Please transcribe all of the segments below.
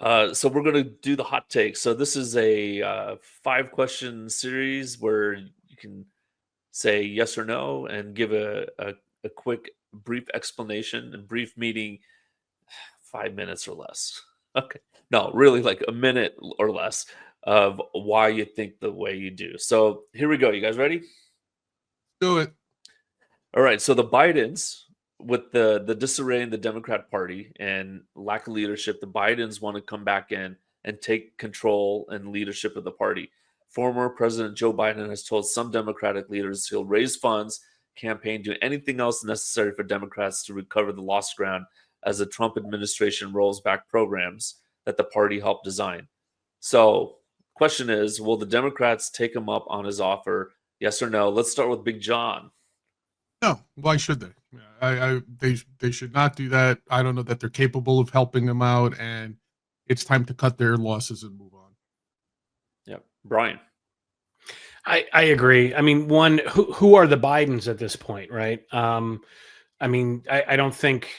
So we're going to do the hot take. So this is a 5-question series where you can say yes or no and give a quick, brief explanation. And brief meaning 5 minutes or less. Okay. No, really like a minute or less of why you think the way you do. So here we go. You guys ready? Do it. All right. So the Bidens, with the disarray in the Democrat Party and lack of leadership, the Bidens want to come back in and take control and leadership of the party. Former President Joe Biden has told some Democratic leaders he'll raise funds, campaign, do anything else necessary for Democrats to recover the lost ground as the Trump administration rolls back programs that the party helped design. So, question is, will the Democrats take him up on his offer? Yes or no? Let's start with Big John. No, why should they? They should not do that. I don't know that they're capable of helping them out, and it's time to cut their losses and move on. Yeah, Brian. I agree. I mean, one, who are the Bidens at this point, right? I mean, I don't think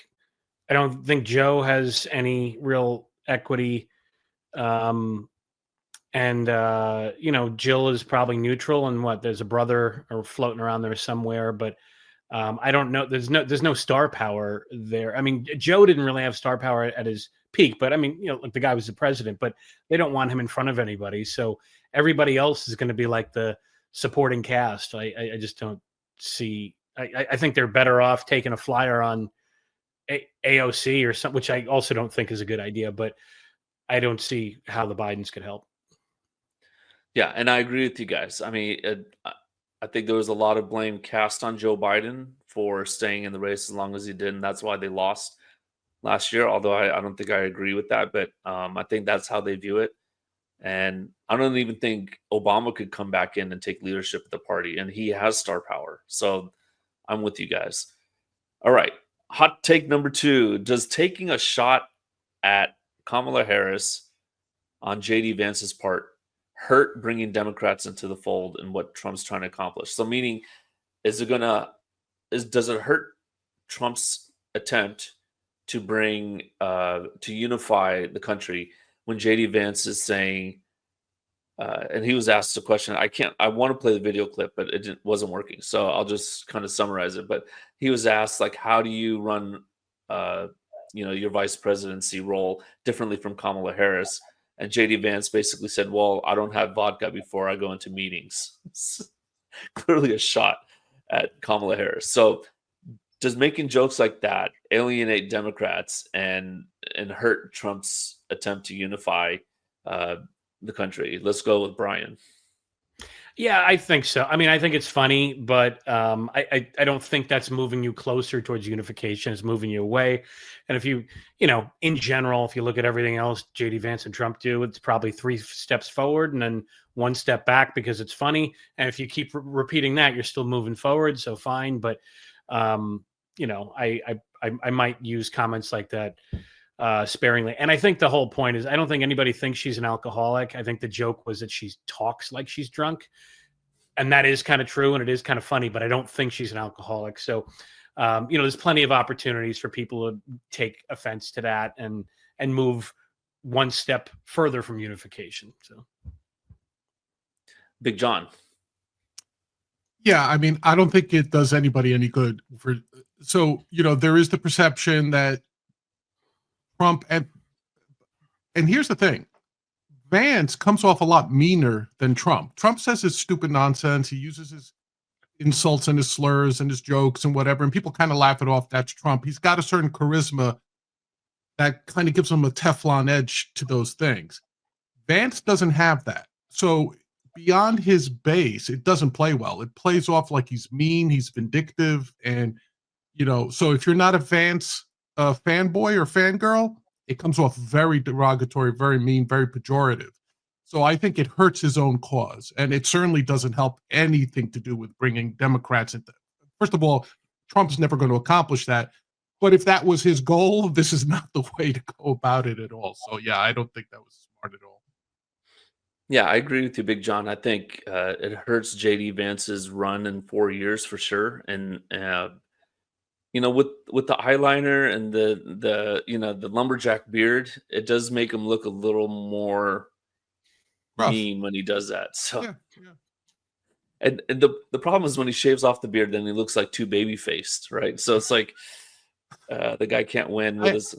Joe has any real equity. And Jill is probably neutral, and there's a brother or floating around there somewhere, but I don't know. There's no star power there. I mean, Joe didn't really have star power at his peak, but I mean, like the guy was the president, but they don't want him in front of anybody. So everybody else is going to be like the supporting cast. I just don't see. I think they're better off taking a flyer on AOC or something, which I also don't think is a good idea. But I don't see how the Bidens could help. Yeah, and I agree with you guys. I mean, I think there was a lot of blame cast on Joe Biden for staying in the race as long as he did, and that's why they lost last year. Although I don't think I agree with that, but I think that's how they view it. And I don't even think Obama could come back in and take leadership of the party, and he has star power. So I'm with you guys. All right, hot take number 2: does taking a shot at Kamala Harris on JD Vance's part hurt bringing Democrats into the fold and what Trump's trying to accomplish? So meaning, does it hurt Trump's attempt to bring to unify the country when JD Vance is saying, and he was asked a question. I want to play the video clip, but it wasn't working. So I'll just kind of summarize it. But he was asked, like, how do you run your vice presidency role differently from Kamala Harris? And JD Vance basically said, well, I don't have vodka before I go into meetings. Clearly a shot at Kamala Harris. So does making jokes like that alienate Democrats and hurt Trump's attempt to unify the country? Let's go with Brian. Yeah, I think so. I mean, I think it's funny, but I don't think that's moving you closer towards unification. It's moving you away. And if you in general, if you look at everything else JD Vance and Trump do, it's probably 3 steps forward and then 1 step back because it's funny. And if you keep repeating that, you're still moving forward. So fine. But I might use comments like that sparingly. And I think the whole point is I don't think anybody thinks she's an alcoholic. I think the joke was that she talks like she's drunk. And that is kind of true and it is kind of funny, but I don't think she's an alcoholic. So, there's plenty of opportunities for people to take offense to that and move 1 step further from unification. So, Big John. Yeah, I mean, I don't think it does anybody any good. There is the perception that Trump and here's the thing. Vance comes off a lot meaner than Trump. Trump says his stupid nonsense. He uses his insults and his slurs and his jokes and whatever, and people kind of laugh it off. That's Trump. He's got a certain charisma that kind of gives him a Teflon edge to those things. Vance doesn't have that. So beyond his base, it doesn't play well. It plays off like he's mean, he's vindictive, and so if you're not a Vance fanboy or fangirl, it comes off very derogatory, very mean, very pejorative. So I think it hurts his own cause, and it certainly doesn't help anything to do with bringing Democrats into. First of all, Trump's never going to accomplish that. But if that was his goal, this is not the way to go about it at all. So yeah, I don't think that was smart at all. Yeah, I agree with you, Big John. I think it hurts JD Vance's run in 4 years for sure, and with the eyeliner and the lumberjack beard, it does make him look a little more Rough. mean when he does that. So, Yeah, yeah. and the problem is when he shaves off the beard, then he looks like too baby faced, right? So it's like the guy can't win with his.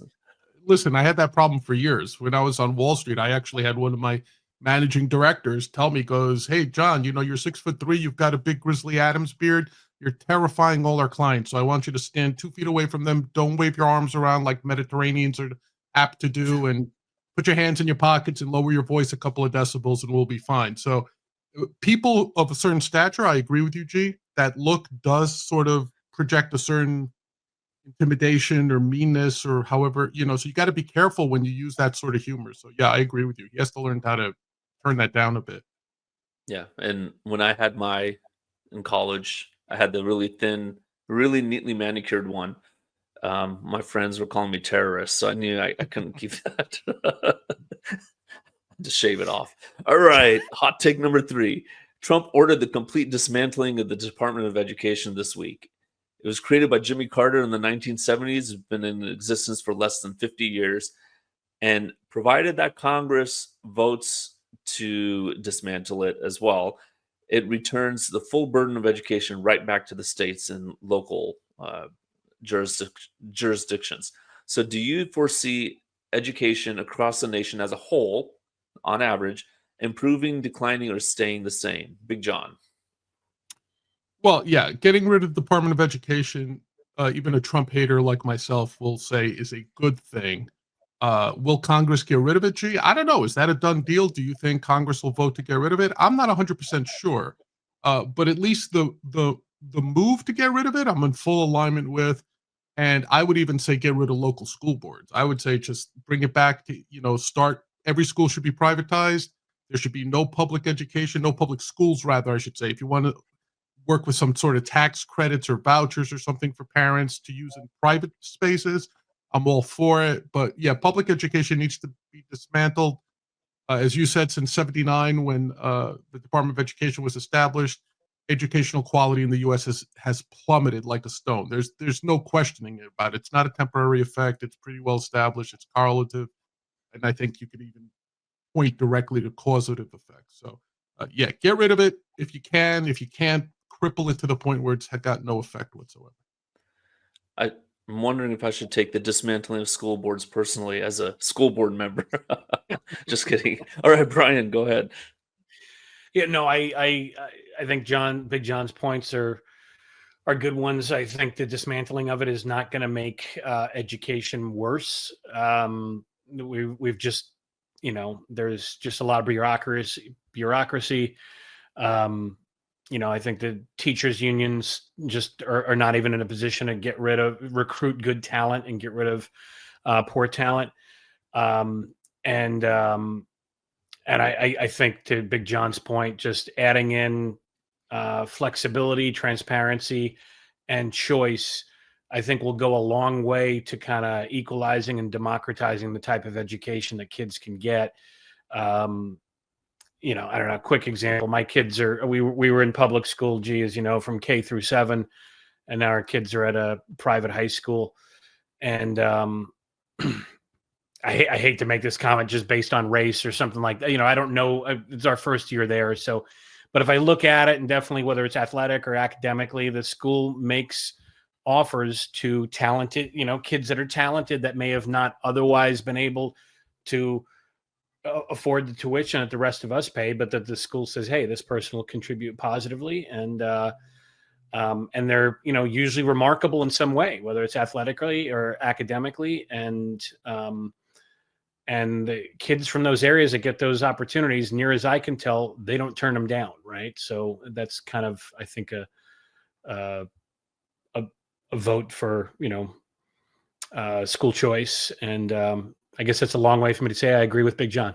Listen, I had that problem for years. When I was on Wall Street, I actually had one of my managing directors tell me, goes, "Hey, John, you're 6'3", you've got a big Grizzly Adams beard. You're terrifying all our clients. So I want you to stand 2 feet away from them. Don't wave your arms around like Mediterraneans are apt to do, and put your hands in your pockets and lower your voice a couple of decibels, and we'll be fine." So people of a certain stature, I agree with you, G. That look does sort of project a certain intimidation or meanness or however, so you got to be careful when you use that sort of humor. So yeah, I agree with you. He has to learn how to turn that down a bit. Yeah, and when I had in college, I had the really thin, really neatly manicured one. My friends were calling me terrorist, so I knew I couldn't keep that. To shave it off. All right, hot take number 3. Trump ordered the complete dismantling of the Department of Education this week. It was created by Jimmy Carter in the 1970s, has been in existence for less than 50 years, and provided that Congress votes to dismantle it as well, it returns the full burden of education right back to the states and local jurisdictions. So do you foresee education across the nation as a whole, on average, improving, declining, or staying the same? Big John. Well, yeah, getting rid of the Department of Education, even a Trump hater like myself will say is a good thing. Will Congress get rid of it, G? I don't know. Is that a done deal? Do you think Congress will vote to get rid of it? I'm not 100% sure. But at least the move to get rid of it, I'm in full alignment with. And I would even say get rid of local school boards. I would say just bring it back to, start, every school should be privatized. There should be no public education, no public schools, rather, I should say. If you want to work with some sort of tax credits or vouchers or something for parents to use in private spaces, I'm all for it. But yeah, public education needs to be dismantled. As you said, since '79, when the Department of Education was established, educational quality in the U.S. has plummeted like a stone. There's no questioning about it. It's not a temporary effect. It's pretty well established. It's correlative, and I think you could even point directly to causative effects. So yeah, get rid of it if you can. If you can't, cripple it to the point where it's got no effect whatsoever. I'm wondering if I should take the dismantling of school boards personally as a school board member. Just kidding. All right, Brian, go ahead. Yeah, no, I think Big John's points are good ones. I think the dismantling of it is not going to make education worse. We've just, there's just a lot of bureaucracy. I think the teachers unions just are not even in a position to recruit good talent and get rid of poor talent. And I think, to Big John's point, just adding in flexibility, transparency, and choice, I think will go a long way to kind of equalizing and democratizing the type of education that kids can get. I don't know, quick example. My kids we were in public school, G, as you know, from K through 7, and now our kids are at a private high school. And I hate to make this comment just based on race or something like that. I don't know. It's our first year there. So, but if I look at it, and definitely whether it's athletic or academically, the school makes offers to talented, kids that are talented that may have not otherwise been able to afford the tuition that the rest of us pay, but that the school says, hey, this person will contribute positively. And they're, usually remarkable in some way, whether it's athletically or academically. And the kids from those areas that get those opportunities, near as I can tell, they don't turn them down. Right. So that's kind of, I think, a vote for, school choice. And I guess that's a long way for me to say I agree with Big John.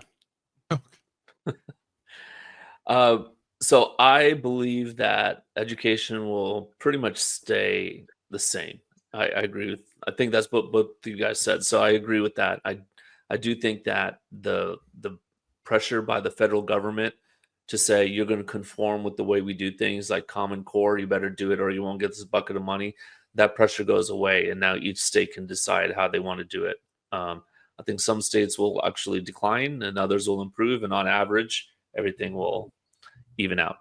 So I believe that education will pretty much stay the same. I agree I think that's what both you guys said. So I agree with that. I do think that the pressure by the federal government to say you're going to conform with the way we do things, like Common Core, you better do it or you won't get this bucket of money. That pressure goes away, and now each state can decide how they want to do it. I think some states will actually decline and others will improve, and on average, everything will even out.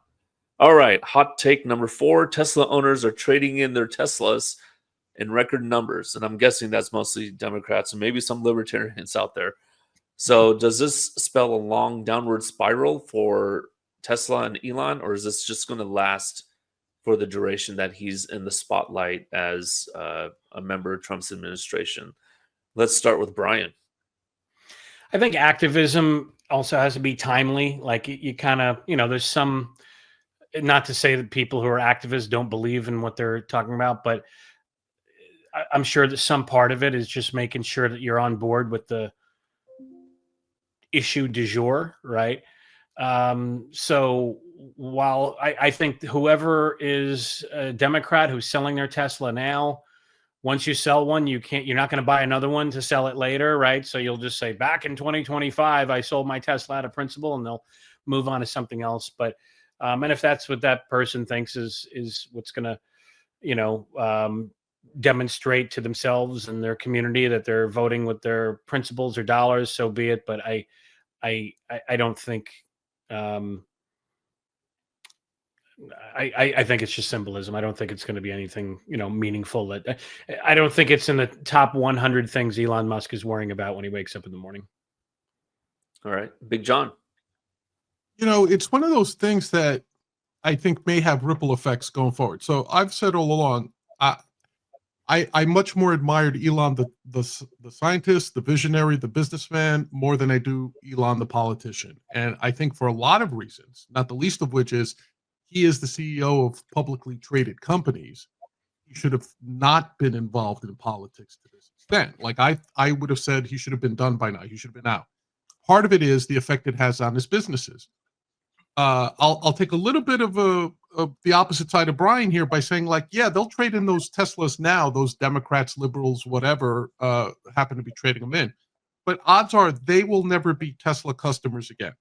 All right, hot take number 4. Tesla owners are trading in their Teslas in record numbers, and I'm guessing that's mostly Democrats and maybe some libertarians out there. So does this spell a long downward spiral for Tesla and Elon, or is this just going to last for the duration that he's in the spotlight as a member of Trump's administration? Let's start with Brian. I think activism also has to be timely. Like you kind of, there's some, not to say that people who are activists don't believe in what they're talking about, but I'm sure that some part of it is just making sure that you're on board with the issue du jour, right? So while I think whoever is a Democrat who's selling their Tesla now, once you sell one, you're not going to buy another one to sell it later, right? So you'll just say, back in 2025, I sold my Tesla out of principle, and they'll move on to something else. But and if that's what that person thinks is what's going to, demonstrate to themselves and their community that they're voting with their principles or dollars, so be it. But I don't think. I think it's just symbolism. I don't think it's going to be anything, meaningful. I don't think it's in the top 100 things Elon Musk is worrying about when he wakes up in the morning. All right, Big John. It's one of those things that I think may have ripple effects going forward. So I've said all along, I much more admired Elon, the scientist, the visionary, the businessman, more than I do Elon, the politician. And I think for a lot of reasons, not the least of which is he is the CEO of publicly traded companies. He should have not been involved in politics to this extent. Like I would have said he should have been done by now. He should have been out. Part of it is the effect it has on his businesses. I'll take a little bit of the opposite side of Brian here by saying, like, yeah, they'll trade in those Teslas now, those Democrats, liberals, whatever, happen to be trading them in. But odds are they will never be Tesla customers again.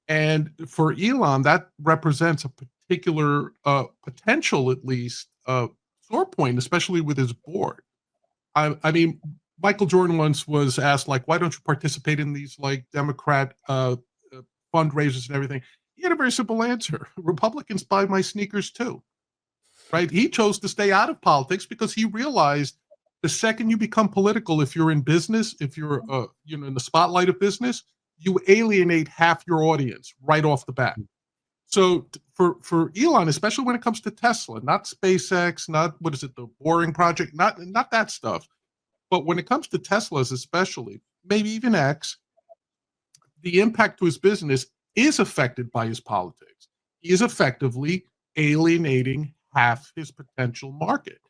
And for Elon, that represents a particular potential, at least, sore point, especially with his board. I mean, Michael Jordan once was asked, like, why don't you participate in these, like, Democrat fundraisers and everything? He had a very simple answer. Republicans buy my sneakers too, right? He chose to stay out of politics because he realized the second you become political, if you're in business, if you're in the spotlight of business, you alienate half your audience right off the bat. So for Elon, especially when it comes to Tesla, not SpaceX, not the Boring Project, not that stuff, but when it comes to Teslas, especially, maybe even X, the impact to his business is affected by his politics. He is effectively alienating half his potential market.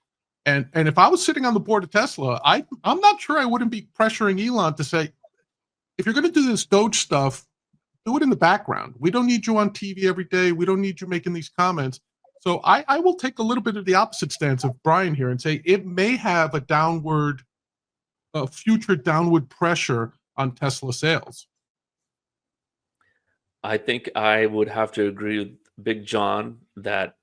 And if I was sitting on the board of Tesla, I'm not sure I wouldn't be pressuring Elon to say, if you're going to do this Doge stuff, do it in the background. We don't need you on TV every day. We don't need you making these comments. So I will take a little bit of the opposite stance of Brian here and say it may have a future downward pressure on Tesla sales. I think I would have to agree with Big John that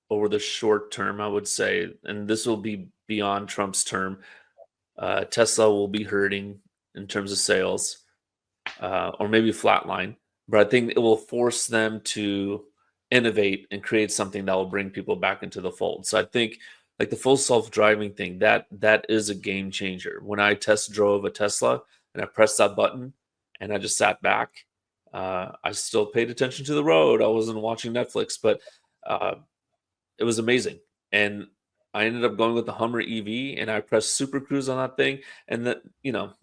over the short term, I would say, and this will be beyond Trump's term, Tesla will be hurting in terms of sales, or maybe flatline. But I think it will force them to innovate and create something that will bring people back into the fold. So I think, like the full self-driving thing, that is a game changer. When I test drove a Tesla and I pressed that button and I just sat back, I still paid attention to the road. I wasn't watching Netflix, but it was amazing. And I ended up going with the Hummer EV, and I pressed Super Cruise on that thing, and that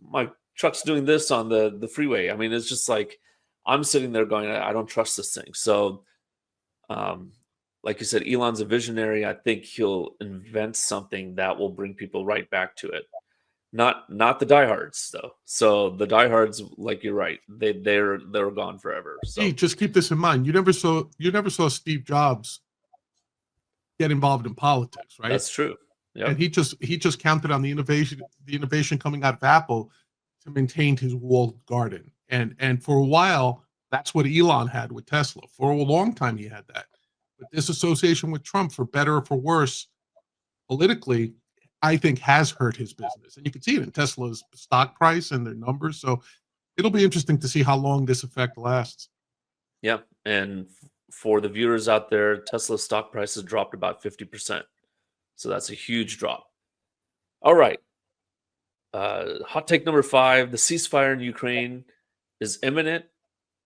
my truck's doing this on the freeway. I mean, it's just like I'm sitting there going, I don't trust this thing. So, like you said, Elon's a visionary. I think he'll invent something that will bring people right back to it. Not the diehards though. So the diehards, like you're right, they're gone forever. So hey, just keep this in mind. You never saw Steve Jobs get involved in politics, right? That's true. Yep. And he just counted on the innovation coming out of Apple to maintain his walled garden. And for a while, That's what Elon had with Tesla. For a long time, he had that. But this association with Trump, for better or for worse, politically, I think has hurt his business. And you can see it in Tesla's stock price and their numbers. So it'll be interesting to see how long this effect lasts. Yeah. And for the viewers out there, Tesla's stock price has dropped about 50%. So that's a huge drop. All right. Hot take number 5, the ceasefire in Ukraine is imminent,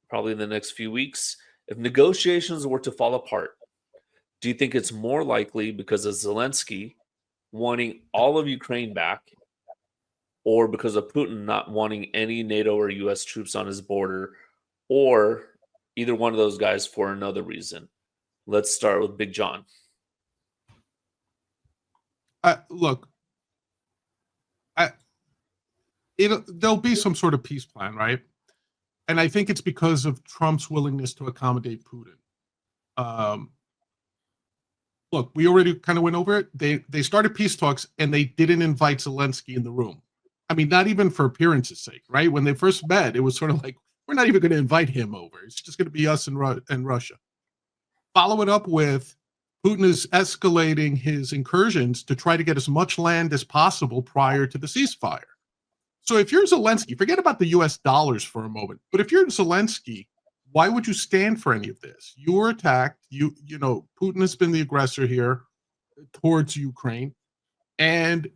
probably in the next few weeks. If negotiations were to fall apart, do you think it's more likely because of Zelensky wanting all of Ukraine back, or because of Putin not wanting any NATO or US troops on his border, or either one of those guys for another reason? Let's start with Big John. Look, there'll be some sort of peace plan, right? And I think it's because of Trump's willingness to accommodate Putin. Look, we already kind of went over it. They started peace talks and they didn't invite Zelensky in the room. I mean, not even for appearance's sake, right? When they first met, it was sort of like, we're not even going to invite him over. It's just going to be us and Russia. Follow it up with Putin is escalating his incursions to try to get as much land as possible prior to the ceasefire. So if you're Zelensky, forget about the US dollars for a moment, but if you're Zelensky, why would you stand for any of this? You were attacked. You know, Putin has been the aggressor here towards Ukraine, and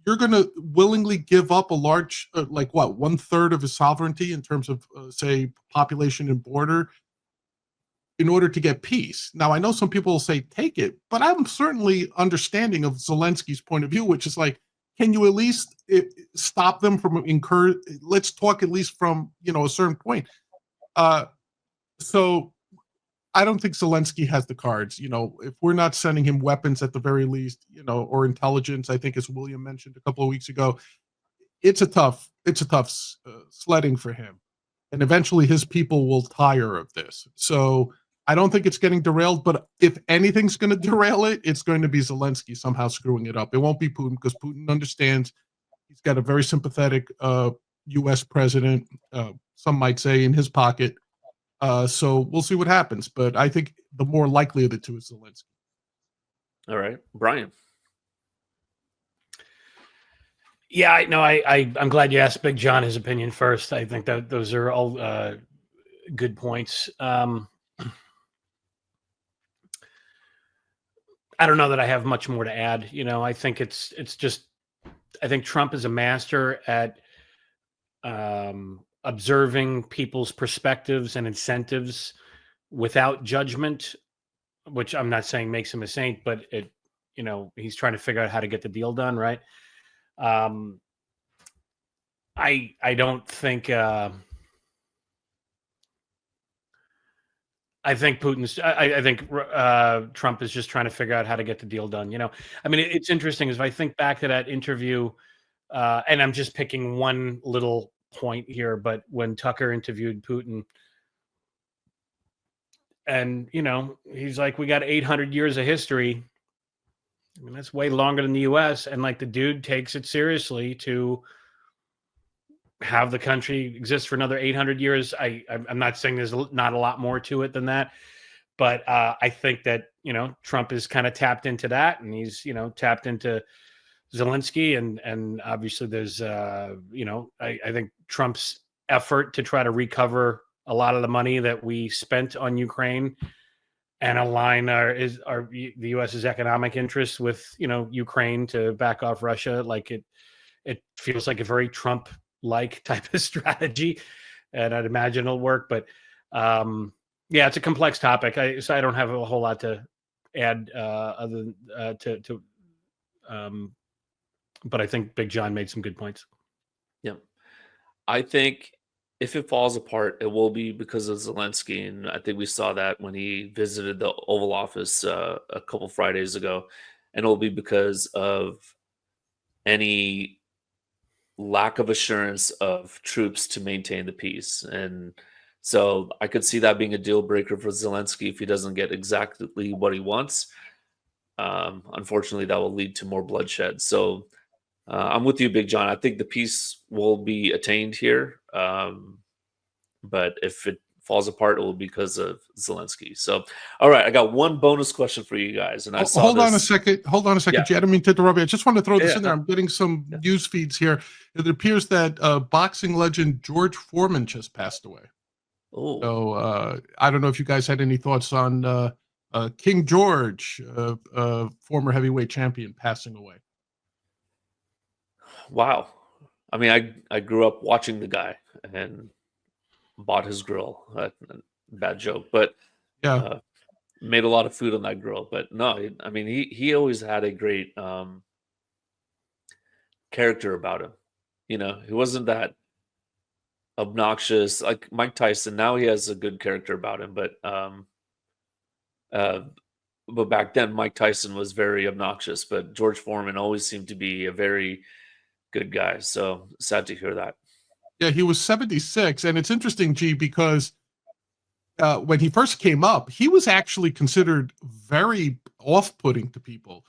you're going to willingly give up a large, like what, 1/3 of his sovereignty in terms of, say, population and border in order to get peace. Now, I know some people will say, take it, but I'm certainly understanding of Zelensky's point of view, which is like, can you at least stop them from let's talk at least from, a certain point. So I don't think Zelensky has the cards. If we're not sending him weapons at the very least, or intelligence, I think as William mentioned a couple of weeks ago, it's a tough sledding for him. And eventually his people will tire of this. So I don't think it's getting derailed, but if anything's going to derail it, it's going to be Zelensky somehow screwing it up. It won't be Putin, because Putin understands he's got a very sympathetic U.S. president, some might say, in his pocket. So we'll see what happens. But I think the more likely of the two is Zelensky. All right. Brian. Yeah, I'm glad you asked Big John his opinion first. I think that those are all good points. I don't know that I have much more to add. I think it's just, I think Trump is a master at observing people's perspectives and incentives without judgment, which I'm not saying makes him a saint, but he's trying to figure out how to get the deal done, right? I don't think I think I think Trump is just trying to figure out how to get the deal done. I mean, it's interesting if I think back to that interview, and I'm just picking one little point here, but when Tucker interviewed Putin, and he's like, we got 800 years of history. I mean, that's way longer than the US. And like, the dude takes it seriously to have the country exist for another 800 years. I'm not saying there's not a lot more to it than that, but I think that, Trump is kind of tapped into that, and he's, tapped into Zelensky. And obviously there's, I think Trump's effort to try to recover a lot of the money that we spent on Ukraine and align the U.S.'s economic interests with, Ukraine to back off Russia. Like it feels like a very Trump-like type of strategy, and I'd imagine it'll work. But yeah, it's a complex topic. So I don't have a whole lot to add other than but I think Big John made some good points. Yeah, I think if it falls apart, it will be because of Zelensky, and I think we saw that when he visited the Oval Office a couple Fridays ago, and it'll be because of any lack of assurance of troops to maintain the peace. And so I could see that being a deal breaker for Zelensky if he doesn't get exactly what he wants. Unfortunately, that will lead to more bloodshed. So I'm with you, Big John. I think the peace will be attained here. But if it falls apart, it will be because of Zelensky. So, all right, I got one bonus question for you guys, and I saw Hold this. on a second. Hold on a second, Yeah. Jed. I didn't mean to interrupt you. I just want to throw this Yeah, in there. no. I'm getting some Yeah. news feeds here. It appears that boxing legend George Foreman just passed away. Oh, So I don't know if you guys had any thoughts on King George, former heavyweight champion, passing away. wow. I mean, I grew up watching the guy and bought his grill. Bad joke, but Yeah, made a lot of food on that grill. But no, I mean, he always had a great character about him. You know, he wasn't that obnoxious like Mike Tyson. Now he has a good character about him, uh, but back then Mike Tyson was very obnoxious. But George Foreman always seemed to be a very good guy. So sad to hear that. yeah. He was 76, and it's interesting, G, because when he first came up, he was actually considered very off-putting to people.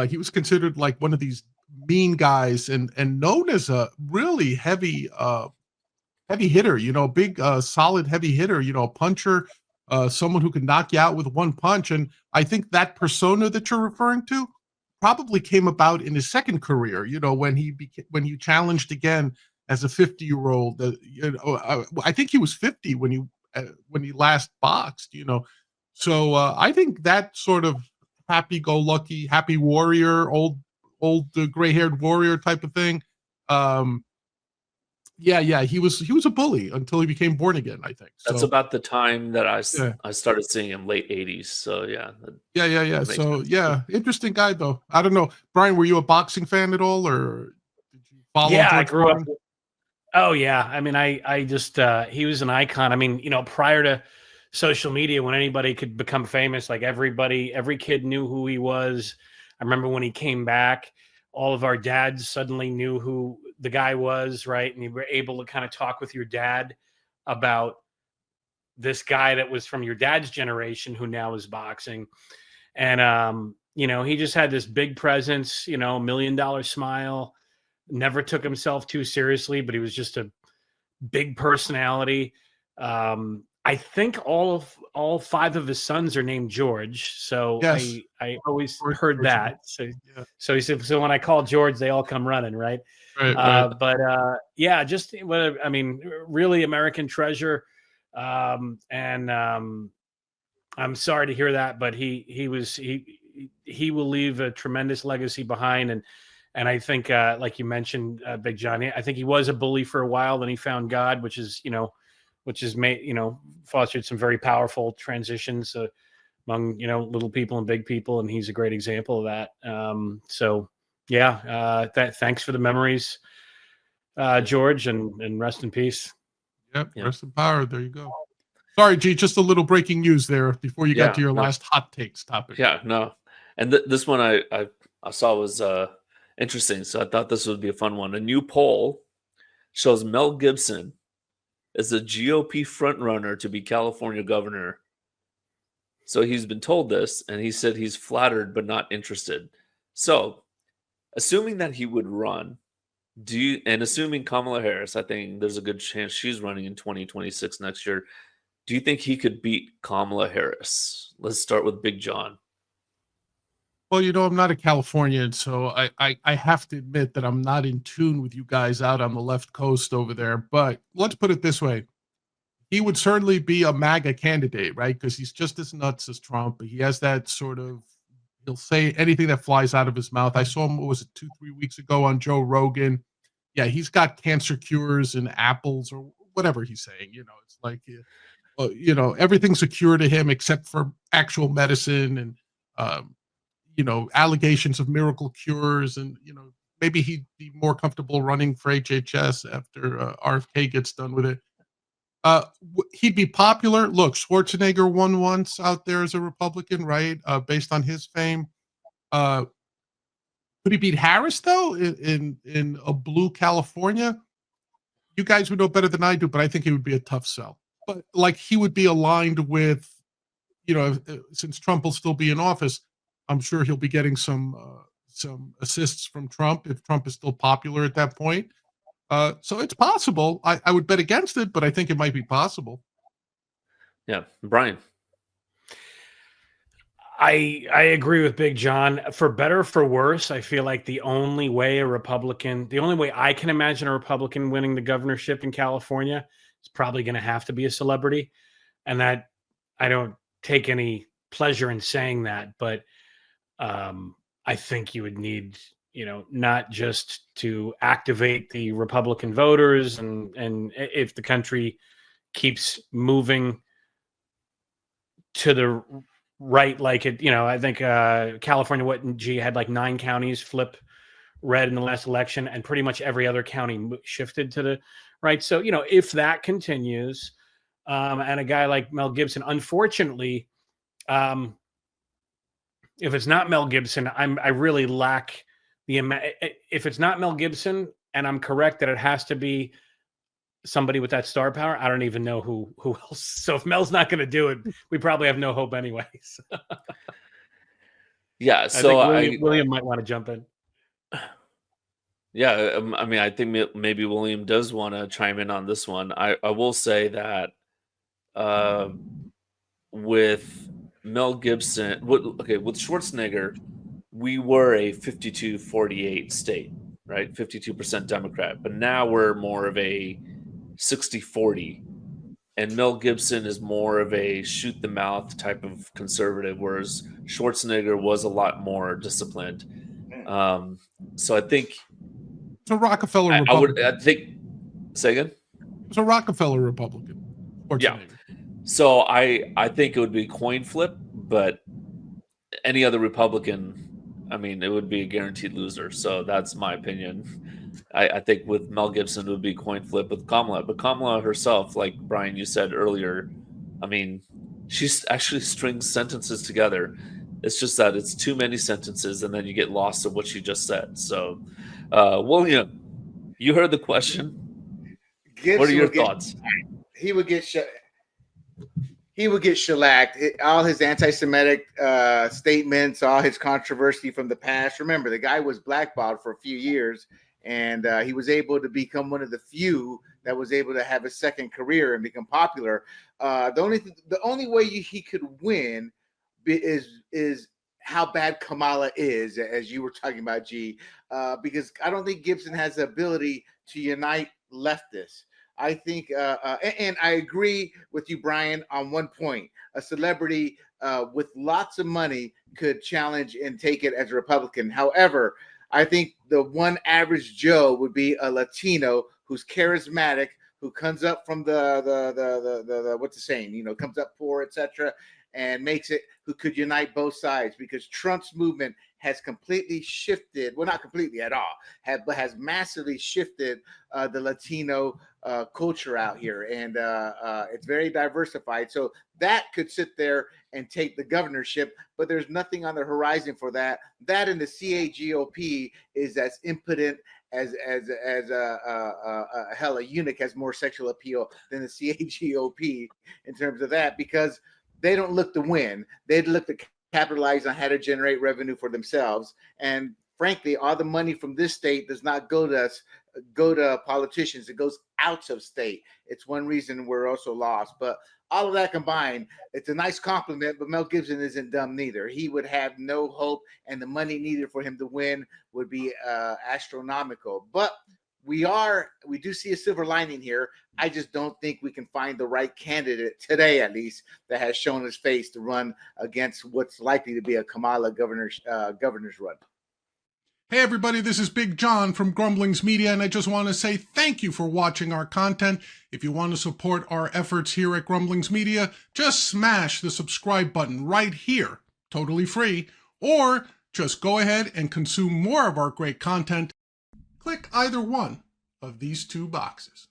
He was considered like one of these mean guys, and known as a really heavy hitter. You know, big solid heavy hitter. You know, a puncher, someone who can knock you out with one punch. And I think that persona that you're referring to probably came about in his second career. You know, when he challenged again as a 50-year-old. You know, I think he was 50 when he last boxed. You know, so I think that sort of happy-go-lucky, happy warrior, old gray-haired warrior type of thing. Yeah, he was a bully until he became born again, I think. That's So about the time that yeah, I started seeing him, late 80s. So yeah, yeah. that makes So sense. yeah, interesting guy though. I don't know, Brian, were you a boxing fan at all, or did you follow Yeah, I George grew up. Foreman? Oh yeah, I mean, I just he was an icon. I mean, you know, prior to social media, when anybody could become famous, like every kid knew who he was. I remember when he came back, all of our dads suddenly knew who the guy was, right? And you were able to kind of talk with your dad about this guy that was from your dad's generation who now is boxing. And you know, he just had this big presence, you know, $1 million smile, never took himself too seriously, but he was just a big personality. I think all five of his sons are named George. So Yes, I always George, heard George, that. yeah, So he said, so when I call George, they all come running, right? right. But yeah, just what I mean, really American treasure. And I'm sorry to hear that, but he will leave a tremendous legacy behind. And I think, like you mentioned, Big Johnny, I think he was a bully for a while. Then he found God, which is, you know, which has made, you know, fostered some very powerful transitions among, you know, little people and big people. And he's a great example of that. So yeah, thanks for the memories, George, and rest in peace. Yep, Yeah. rest in power. There you go. Sorry, G, just a little breaking news there before you got to Yeah, your no. last hot takes topic. Yeah, no. And this one I saw was interesting, so I thought this would be a fun one. A new poll shows Mel Gibson is a GOP frontrunner to be California governor. So he's been told this, and he said he's flattered but not interested. So, assuming that he would run, and assuming Kamala Harris, I think there's a good chance she's running in 2026 next year. Do you think he could beat Kamala Harris? Let's start with Big John. Well, you know, I'm not a Californian, so I have to admit that I'm not in tune with you guys out on the left coast over there. But let's put it this way. He would certainly be a MAGA candidate, right? Because he's just as nuts as Trump. He has that sort of, he'll say anything that flies out of his mouth. I saw him, what was it, 2-3 weeks ago on Joe Rogan. Yeah, he's got cancer cures and apples or whatever he's saying. You know, it's like, you know, everything's a cure to him except for actual medicine and, you know, allegations of miracle cures. And, you know, maybe he'd be more comfortable running for HHS after RFK gets done with it. He'd be popular. Look, Schwarzenegger won once out there as a Republican, right? Based on his fame. Could he beat Harris though in a blue California? You guys would know better than I do, but I think it would be a tough sell. But like he would be aligned with, you know, since Trump will still be in office, I'm sure he'll be getting some assists from Trump if Trump is still popular at that point. So it's possible. I would bet against it, but I think it might be possible. Yeah, Brian. I agree with Big John. For better or for worse, I feel like the only way I can imagine a Republican winning the governorship in California is probably going to have to be a celebrity. And that, I don't take any pleasure in saying that, but I think you would need, not just to activate the Republican voters, and if the country keeps moving to the right, like it, I think California, had like 9 counties flip red in the last election, and pretty much every other county shifted to the right. So, if that continues, and a guy like Mel Gibson, unfortunately, if it's not Mel Gibson, I really lack if it's not Mel Gibson, and I'm correct that it has to be somebody with that star power, I don't even know who else. So if Mel's not going to do it, we probably have no hope anyways. Yeah, so I think William might want to jump in. Yeah, I mean, I think maybe William does want to chime in on this one. I will say that with Mel Gibson, with Schwarzenegger, we were a 52-48 state, right? 52% Democrat, but now we're more of a 60-40. And Mel Gibson is more of a shoot the mouth type of conservative, whereas Schwarzenegger was a lot more disciplined. So I think it's a Rockefeller Republican. Say again? It's a Rockefeller Republican. Yeah. So I think it would be coin flip, but any other Republican, I mean, it would be a guaranteed loser. So that's my opinion. I think with Mel Gibson, it would be coin flip with Kamala. But Kamala herself, like Brian, you said earlier, I mean, she's actually strings sentences together. It's just that it's too many sentences, and then you get lost of what she just said. So, William, you heard the question. Gibson, what are your thoughts? He would get shellacked. All his anti-Semitic statements, all his controversy from the past. Remember, the guy was blackballed for a few years, and he was able to become one of the few that was able to have a second career and become popular. The only way he could win is how bad Kamala is, as you were talking about, G. Because I don't think Gibson has the ability to unite leftists. I think, and I agree with you, Brian, on one point. A celebrity with lots of money could challenge and take it as a Republican. However, I think the one average Joe would be a Latino who's charismatic, who comes up from the what's the saying? Comes up poor, etc., and makes it, who could unite both sides, because Trump's movement has completely shifted, well, not completely at all, but has massively shifted the Latino culture out here, and it's very diversified. So that could sit there and take the governorship, but there's nothing on the horizon for that. That and the CAGOP is as impotent as hell. A eunuch has more sexual appeal than the CAGOP in terms of that, because they don't look to win. They look to capitalize on how to generate revenue for themselves. And frankly, all the money from this state does not go to politicians. It goes out of state. It's one reason we're also lost. But all of that combined, it's a nice compliment, but Mel Gibson isn't dumb neither. He would have no hope, and the money needed for him to win would be astronomical. But we do see a silver lining here. I just don't think we can find the right candidate today, at least, that has shown his face to run against what's likely to be a Kamala governor's run. Hey everybody, this is Big John from Grumblings Media, and I just want to say thank you for watching our content. If you want to support our efforts here at Grumblings Media, just smash the subscribe button right here, totally free, or just go ahead and consume more of our great content. Click either one of these 2 boxes.